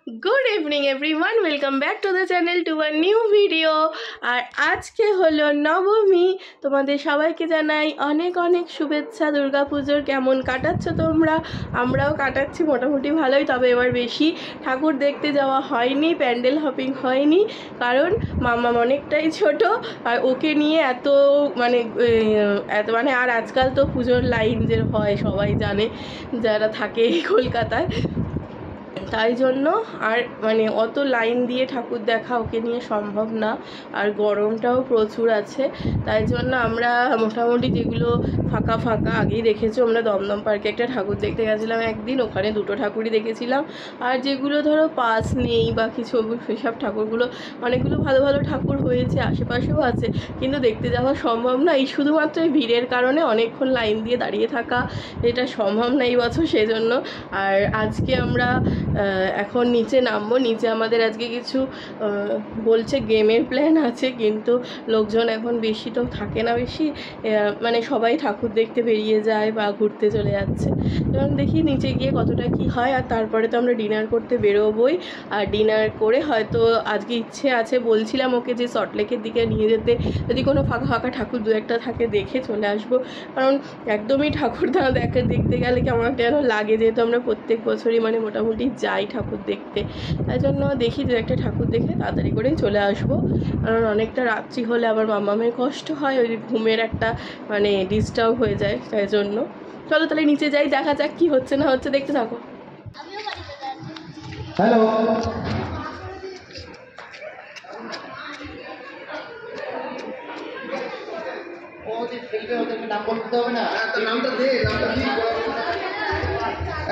Good evening everyone, welcome back to the channel to a new video. আর আজকে হলো নবমী। তোমাদের সবাইকে জানাই অনেক অনেক শুভেচ্ছা। দুর্গাপুজোর কেমন কাটাচ্ছ তোমরা? আমরাও কাটাচ্ছি মোটামুটি ভালোই, তবে এবার বেশি ঠাকুর দেখতে যাওয়া হয়নি, প্যান্ডেল হপিং হয়নি, কারণ মাম্মা অনেকটাই ছোট আর ওকে নিয়ে এত মানে আর আজকাল তো পুজোর লাইন যে হয় সবাই জানে যারা থাকে কলকাতায়, তাই জন্য আর মানে অত লাইন দিয়ে ঠাকুর দেখা ওকে নিয়ে সম্ভব না। আর গরমটাও প্রচুর আছে, তাই জন্য আমরা মোটামুটি যেগুলো ফাঁকা ফাঁকা আগেই দেখেছো, আমরা দমদম পার্কে একটা ঠাকুর দেখতে গেছিলাম একদিন, ওখানে দুটো ঠাকুরই দেখেছিলাম। আর যেগুলো ধরো পাস নেই বা কিছু, সেসব ঠাকুরগুলো অনেকগুলো ভালো ভালো ঠাকুর হয়েছে, আশেপাশেও আছে, কিন্তু দেখতে যাওয়া সম্ভব না। এই শুধুমাত্র এই ভিড়ের কারণে অনেকক্ষণ লাইন দিয়ে দাঁড়িয়ে থাকা এটা সম্ভব না এই বছর, সেজন্য। আর আজকে আমরা এখন নিচে নামবো। নিচে আমাদের আজকে কিছু বলছে গেমের প্ল্যান আছে, কিন্তু লোকজন এখন বেশি তো থাকে না, বেশি মানে সবাই ঠাকুর দেখতে বেরিয়ে যায় বা ঘুরতে চলে যাচ্ছে। এবং দেখি নিচে গিয়ে কতটা কি হয়। আর তারপরে তো আমরা ডিনার করতে বেরোবই, আর ডিনার করে হয়তো আজকে ইচ্ছে আছে, বলছিলাম ওকে যে সল্টলেকের দিকে নিয়ে যেতে, যদি কোনো ফাঁকা ফাঁকা ঠাকুর দু একটা থাকে দেখে চলে আসবো। কারণ একদমই ঠাকুর দেখতে গেলে কেমন একটা যেন লাগে, যেহেতু আমরা প্রত্যেক বছরই মানে মোটামুটি যাই ঠাকুর দেখতে, তাই জন্য দেখি দু একটা ঠাকুর দেখে তাড়াতাড়ি করেই চলে আসবো। কারণ অনেকটা রাত্রি হলে আবার মামামের কষ্ট হয়, ওই ঘুমের একটা মানে ডিস্টার্ব হয়ে যায়, তাই জন্য চলো তাহলে নিচে যাই, দেখা যাক কি হচ্ছে না হচ্ছে, দেখতে থাকো। হ্যালো,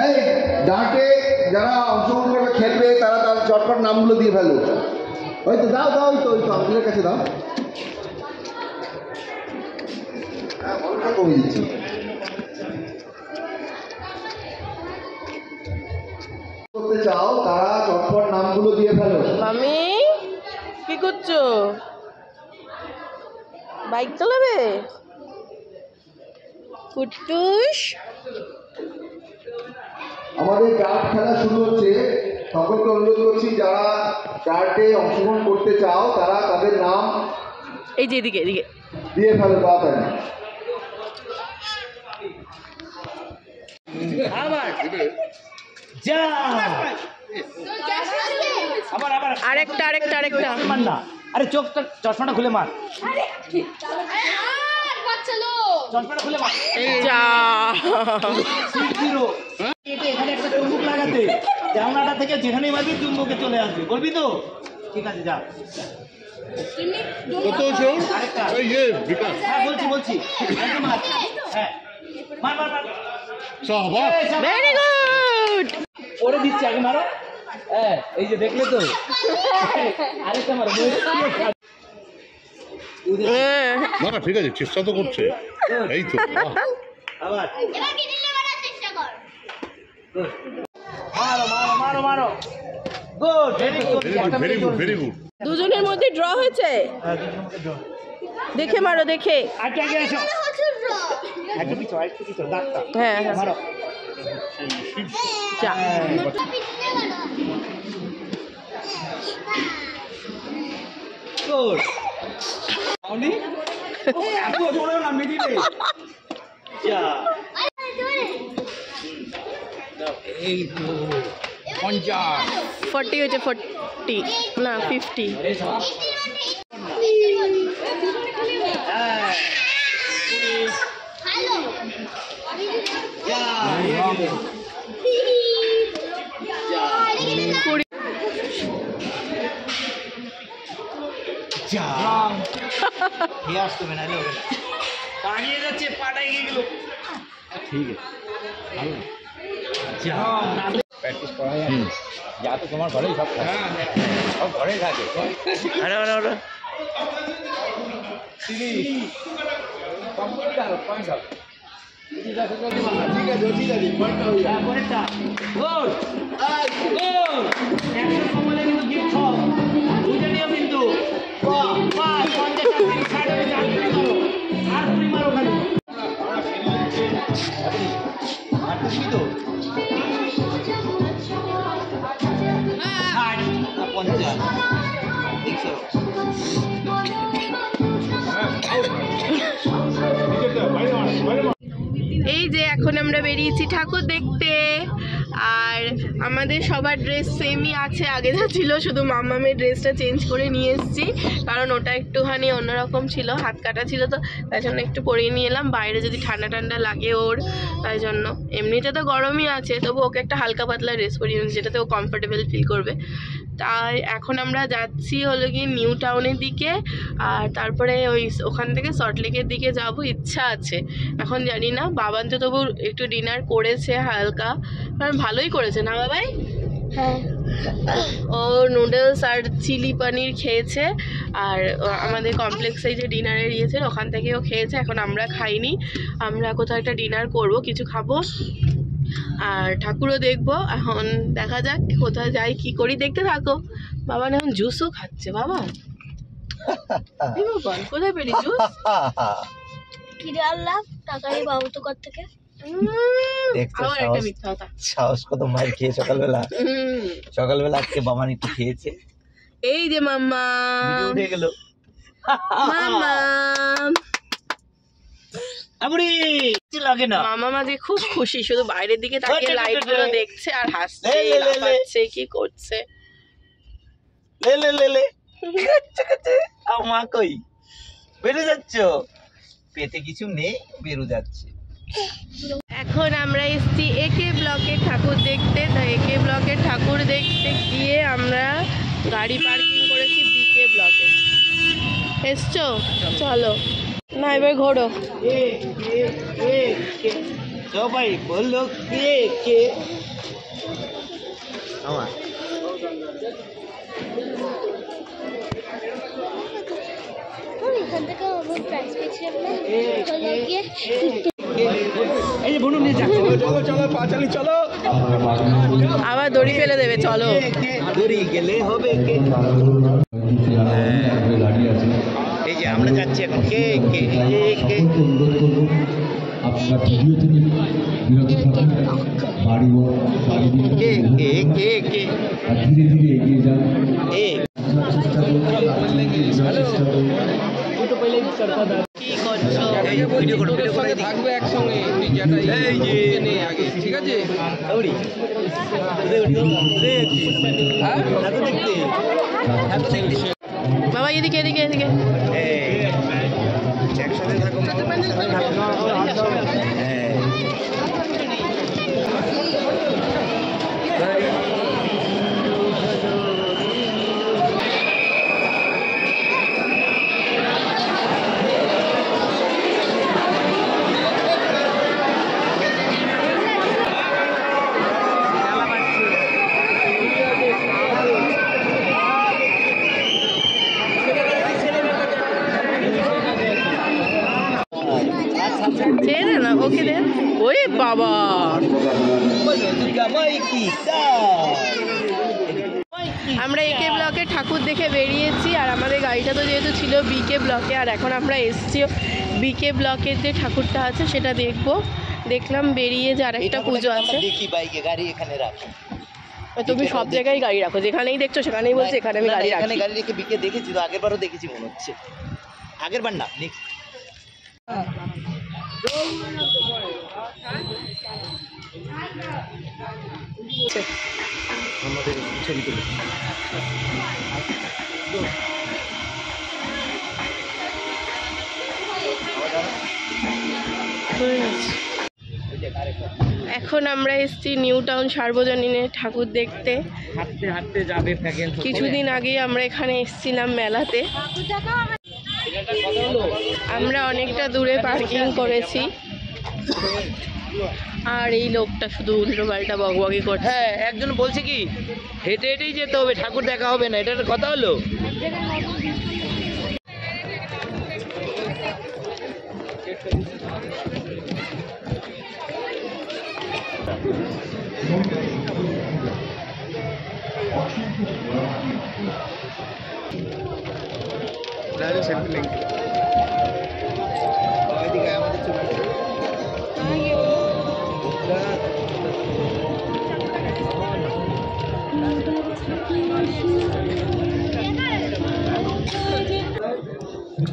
এই ডাকে যারা অংশগ্রহণ করবে খেলবে তারা তার চটপট নামগুলো দিয়ে ফেলো। ওই তো দাও দাও, ওই তো আঙ্গুলের কাছে দাও, কমিয়ে দিচ্ছি। করতে চাও তারা চটপট নামগুলো দিয়ে ফেলো। মামি কি করছো? বাইক চালাবে? কুট্টুস, আমাদের ডার্ট খেলা শুরু হচ্ছে। সকলকে অনুরোধ করছি যারা ডার্টে অংশগ্রহণ করতে চাও তারা তাদের নাম এই যে এদিকে এদিকে দিয়ে ফেলো তাড়াতাড়ি। আরেকটা আরে চোখটা চশমাটা খুলে মার, চশমাটা খুলে মার। এখানে একটা চুম্বক লাগাতে, জানলাটা থেকে যেখানেই মারবি চুম্বকে চলে আসবে, বলবি তো? ঠিক আছে, যা। হ্যাঁ বলছি মার, হ্যাঁ মার মার মার। ভেরি গুড, ওরে দিচ্ছি, আগে মারো। হ্যাঁ এই যে দেখলে তো, আরেকটা মারো। না ঠিক আছে, চেষ্টা তো করছে, এই তো। আবার মারো মারো মারো মারো, good, very good very good. দুজনের মধ্যে ড্র হয়েছে, দেখে মারো, দেখে। আগে আসো, একটু পিছু দাঁতটা, হ্যাঁ মারো। যা, গুড। অনি এত জোরে না, মিডিলে যা। এই তো 50 40 হয়েছে, 40 না 50। দাঁড়িয়ে যাচ্ছে, পাটাই গেল। ঠিক আছে, প্র্যাকটিস করা যায়, যা তো তোমার ঘরেই সব থাকে, সব ঘরেই থাকে। ঠিক আছে, কিন্তু গিফট সব বুঝে নিও, কিন্তু আর তুমি মারো খালি। আর তুমি তো 50 দেখছো এই যে এখন আমরা বেরিয়েছি ঠাকুর দেখতে। আর আমাদের সবার ড্রেস সেমই আছে, আগে যা ছিল, শুধু মামামের ড্রেসটা চেঞ্জ করে নিয়ে এসেছি, কারণ ওটা একটুখানি অন্যরকম ছিল, হাত কাটা ছিল, তো তাই জন্য একটু পরিয়ে নিয়ে এলাম, বাইরে যদি ঠান্ডা ঠান্ডা লাগে ওর, তাই জন্য। এমনিতে তো গরমই আছে, তবু ওকে একটা হালকা পাতলা ড্রেস পরিয়ে নিয়েছি, যেটাতে ও কমফোর্টেবল ফিল করবে। তাই এখন আমরা যাচ্ছি হলো কি নিউ টাউনের দিকে, আর তারপরে ওখান থেকে সল্টলেকের দিকে যাব, ইচ্ছা আছে। এখন জানি না, বাবান তো তবু একটু ডিনার করেছে হালকা, কারণ ভালোই করেছে না বাবাই? হ্যাঁ, ও নুডলস আর চিলি পনির খেয়েছে, আর আমাদের কমপ্লেক্সে যে ডিনারের ইয়েছে ওখান থেকেও খেয়েছে। এখন আমরা খাইনি, আমরা কোথাও একটা ডিনার করব, কিছু খাবো আর ঠাকুরও দেখবো। এখন দেখা যাক কোথায় যাই, কি করি, দেখতে থাকো। বাবা এখন জুসও খাচ্ছে। বাবা কোথায় পেলি জুস? কিরে আল্লাহ টাকা নিয়ে বাবু তো কর থেকে আবার একটা মিথ্যা কথা। সাহস কত মার খেয়ে সকালবেলা আজকে বাবান একটু খেয়েছে। এই যে মাম্মা উঠে গেল মাম্মা আমরি লাগে না। মামা মাঝে খুব খুশি, শুধু বাইরের দিকে তাকিয়ে লাইট গুলো দেখছে আর হাসছে, লে, লে, লে। লাফাচ্ছে, কি করছে। লে আমা কই বেরো যাচ্ছ? পেটে কিছু নেই, বেরো যাচ্ছে। এখন আমরা এসছি একে ব্লকের ঠাকুর দেখতে। তাই একে ব্লকের ঠাকুর দেখতে গিয়ে আমরা গাড়ি পার্কিং করেছি বিকে ব্লকে। এসছো? চলো না, এবার ঘোরো। সবাই বললো কে কে আমার এখান থেকে আমার প্রাইস পেয়েছিলাম না হলো গিয়ে এই যে বনু নিয়ে যাচ্ছে। চলো পাঁচালি চলো, আবার দড়ি ফেলে দেবে, চলো। দড়ি গেলে হবে কে। এই যে আমরা যাচ্ছি এখন কে কে কে আপনারা ভিডিও থেকে বিরত থাকুন, কে কে কে কে আর ধীরে ধীরে এগিয়ে যান। এ কি করছো? ভিডিও করো থাকবে একসঙ্গে এই যে নেই আগে, ঠিক আছে? দড়ি ঠাকুর দেখতে বাবা এদিকে এদিকে এদিকে। একসাথে থাকো। ছেড়ে দে না, ওকে দে। ওই বাবা, আমরা একে ব্লকে ঠাকুর দেখে বেরিয়েছি, আর আমাদের গাড়িটা তো যেহেতু ছিল বিকে ব্লকে, আর এখন আমরা এসছি বিকে ব্লকের যে ঠাকুরটা আছে সেটা দেখবো। দেখলাম বেরিয়ে যে আর একটা পুজো আছে। দেখি বাইকে গাড়ি এখানে রাখো। তুমি সব জায়গায় গাড়ি রাখো, যেখানেই দেখছো সেখানেই বলছো এখানে আমি গাড়ি এখানে রাখি। গাড়ি রেখে বিকে দেখেছি তো, আগের বারও দেখেছি মনে হচ্ছে। আগের বার না, নেক্সট। আমাদের ছবি তুলে এখন আমরা এসেছি নিউ টাউন সার্বজনীনের ঠাকুর দেখতে। হাঁটতে হাঁটতে যাবে প্যাকেট। কিছুদিন আগেই আমরা এখানে এসেছিলাম মেলাতে। আমরা অনেকটা দূরে পার্কিং করেছি, আর এই লোকটা শুধু উল্টো পাল্টা বকবকি করছে। হ্যাঁ, একজন বলছে কি হেঁটে হেঁটেই যেতে হবে, ঠাকুর দেখা হবে না, এটা একটা কথা হলো। আমাদের কটা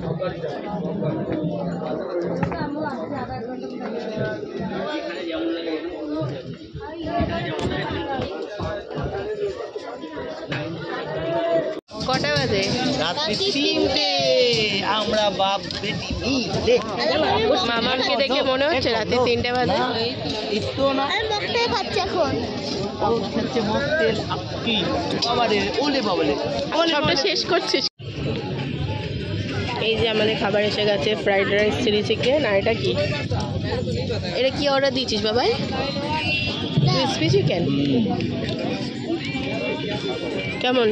বাজে? রাত্রি 3টে আমরা বাপ বেটি মিলে মামাকে দেখে মনে হচ্ছে রাতে 3টে বাজে। একটু না আর মকটাই খাচ্ছে এখন। ও খাচ্ছে মকটেল আপকি বাবারে ওলে বাবলে সবটা শেষ করছিস? এই যে আমাদের খাবার এসে গেছে, ফ্রাইড রাইস, চিলি চিকেন। আর এটা কি? এটা কি অর্ডার দিয়েছিস বাবাই? Crispy chicken. কেমন?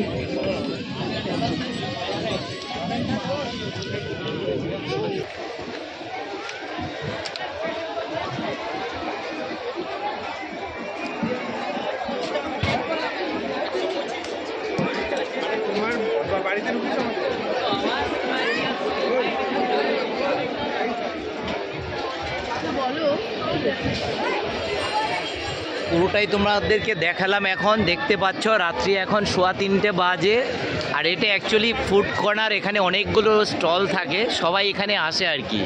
পুরোটাই তোমাদেরকে দেখালাম। এখন দেখতে পাচ্ছ রাত্রি এখন 3:15 বাজে। আর এটা অ্যাকচুয়ালি ফুড কর্নার। এখানে অনেকগুলো স্টল থাকে, সবাই এখানে আসে আর কি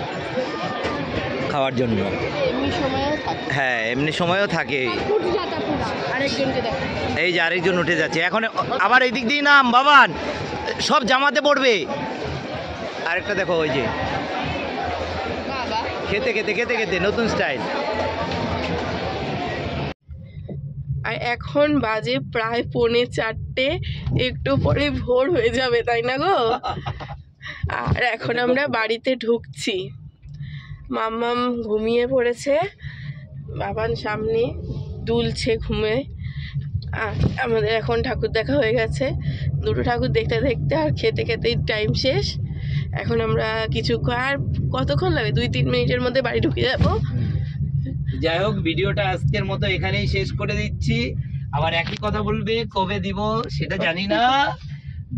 খাওয়ার জন্য। এমনি সময়ও থাকে। হ্যাঁ, এমনি সময়ও থাকে। আরেকজনকে দেখ। এই যে আরেকজন উঠে যাচ্ছে এখন, আবার এই দিক দিয়ে নাম বাবান, সব জামাতে পড়বে। আরেকটা দেখো, ওই যে বাবা খেতে খেতে খেতে খেতে নতুন স্টাইল। আর এখন বাজে প্রায় 3:45, একটু পরে ভোর হয়ে যাবে, তাই না গো? আর এখন আমরা বাড়িতে ঢুকছি। মাম্মাম ঘুমিয়ে পড়েছে, বাবান সামনে দুলছে ঘুমে। আর আমাদের এখন ঠাকুর দেখা হয়ে গেছে। দুটো ঠাকুর দেখতে দেখতে আর খেতে খেতেই টাইম শেষ। এখন আমরা আর কতক্ষণ লাগে? 2-3 মিনিটের মধ্যে বাড়ি ঢুকে যাবো। যাই হোক, ভিডিওটা আজকের মতো এখানেই শেষ করে দিচ্ছি। আবার একই কথা বলবে, কবে দিব সেটা জানি না,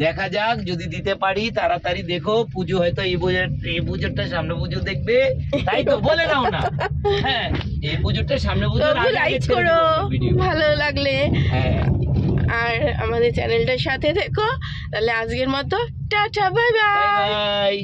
দেখা যাক। যদি দিতে পারি তাড়াতাড়ি দেখো। পুজো হয়তো এই পুজোরটা সামনে পুজো দেখবে, তাই তো বলে নাও না? হ্যাঁ, এই পুজোরটা সামনে পুজো লাইক করো ভালো লাগলে, হ্যাঁ, আর আমাদের চ্যানেলটার সাথে দেখো। তাহলে আজকের মতো টাটা, বাই বাই। বাই।